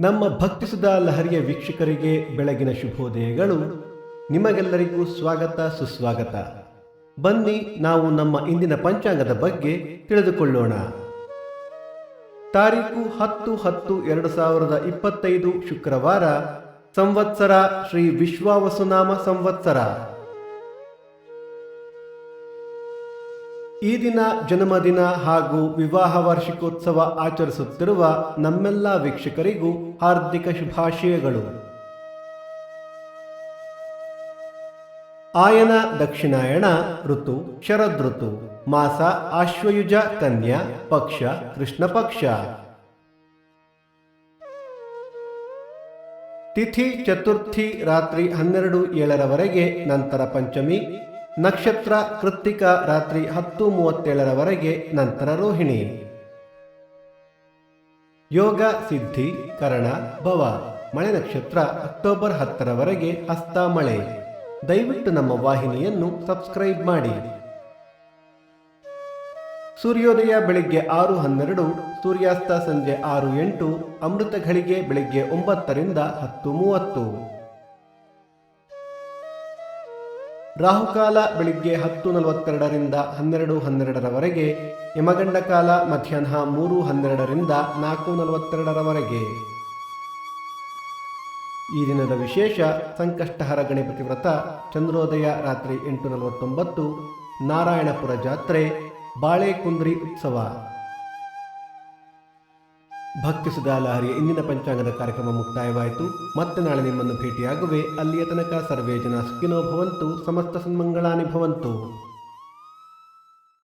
ನಮ್ಮ ಭಕ್ತಿಸುಧಾ ಲಹರಿಯ ವೀಕ್ಷಕರಿಗೆ ಬೆಳಗಿನ ಶುಭೋದಯಗಳು. ನಿಮಗೆಲ್ಲರಿಗೂ ಸ್ವಾಗತ ಸುಸ್ವಾಗತ. ಬನ್ನಿ ನಾವು ನಮ್ಮ ಇಂದಿನ ಪಂಚಾಂಗದ ಬಗ್ಗೆ ತಿಳಿದುಕೊಳ್ಳೋಣ. ತಾರೀಕು 10/10/2025 ಶುಕ್ರವಾರ, ಸಂವತ್ಸರ ಶ್ರೀ ವಿಶ್ವಾವಸುನಾಮ ಸಂವತ್ಸರ. ಈ ದಿನ ಜನ್ಮದಿನ ಹಾಗೂ ವಿವಾಹ ವಾರ್ಷಿಕೋತ್ಸವ ಆಚರಿಸುತ್ತಿರುವ ನಮ್ಮೆಲ್ಲ ವೀಕ್ಷಕರಿಗೂ ಹಾರ್ದಿಕ ಶುಭಾಶಯಗಳು. ಆಯನ ದಕ್ಷಿಣಾಯಣ ಋತು ಶರದೃತು, ಮಾಸ ಆಶ್ವಯುಜ ಕನ್ಯಾ, ಪಕ್ಷ ಕೃಷ್ಣ ಪಕ್ಷ, ತಿಥಿ ಚತುರ್ಥಿ ರಾತ್ರಿ 12:07 ನಂತರ ಪಂಚಮಿ, ನಕ್ಷತ್ರ ಕೃತ್ತಿಕ ರಾತ್ರಿ 10:37 ನಂತರ ರೋಹಿಣಿ. ಯೋಗ ಸಿದ್ಧಿ ಕರಣ ಭವ. ಮಳೆ ನಕ್ಷತ್ರ ಅಕ್ಟೋಬರ್ 10 ಹಸ್ತ ಮಳೆ. ದಯವಿಟ್ಟು ನಮ್ಮ ವಾಹಿನಿಯನ್ನು ಸಬ್ಸ್ಕ್ರೈಬ್ ಮಾಡಿ. ಸೂರ್ಯೋದಯ ಬೆಳಿಗ್ಗೆ 6:12, ಸೂರ್ಯಾಸ್ತ ಸಂಜೆ 6:08, ಅಮೃತ ಘಳಿಗೆ ಬೆಳಿಗ್ಗೆ 9 ರಿಂದ 10:30. ರಾಹುಕಾಲ ಬೆಳಿಗ್ಗೆ 10:42 ರಿಂದ 12:12, ಯಮಗಂಡ ಕಾಲ ಮಧ್ಯಾಹ್ನ 3:12 ರಿಂದ 4:42. ಈ ದಿನದ ವಿಶೇಷ: ಸಂಕಷ್ಟಹರ ಗಣಪತಿ ವ್ರತ, ಚಂದ್ರೋದಯ ರಾತ್ರಿ 8:49, ನಾರಾಯಣಪುರ ಜಾತ್ರೆ, ಬಾಳೆಕುಂದ್ರಿ ಉತ್ಸವ. ಭಕ್ತಿಸುಧಾ ಲಹರಿಯ ಇಂದಿನ ಪಂಚಾಂಗದ ಕಾರ್ಯಕ್ರಮ ಮುಕ್ತಾಯವಾಯಿತು. ಮತ್ತೆ ನಾಳೆ ನಿಮ್ಮನ್ನು ಭೇಟಿಯಾಗುವೆ. ಅಲ್ಲಿಯ ತನಕ ಸರ್ವೇ ಜನ ಸುಖಿನೋ ಭವಂತು, ಸಮಸ್ತ ಸನ್ಮಂಗಳಾನಿ ಭವಂತು.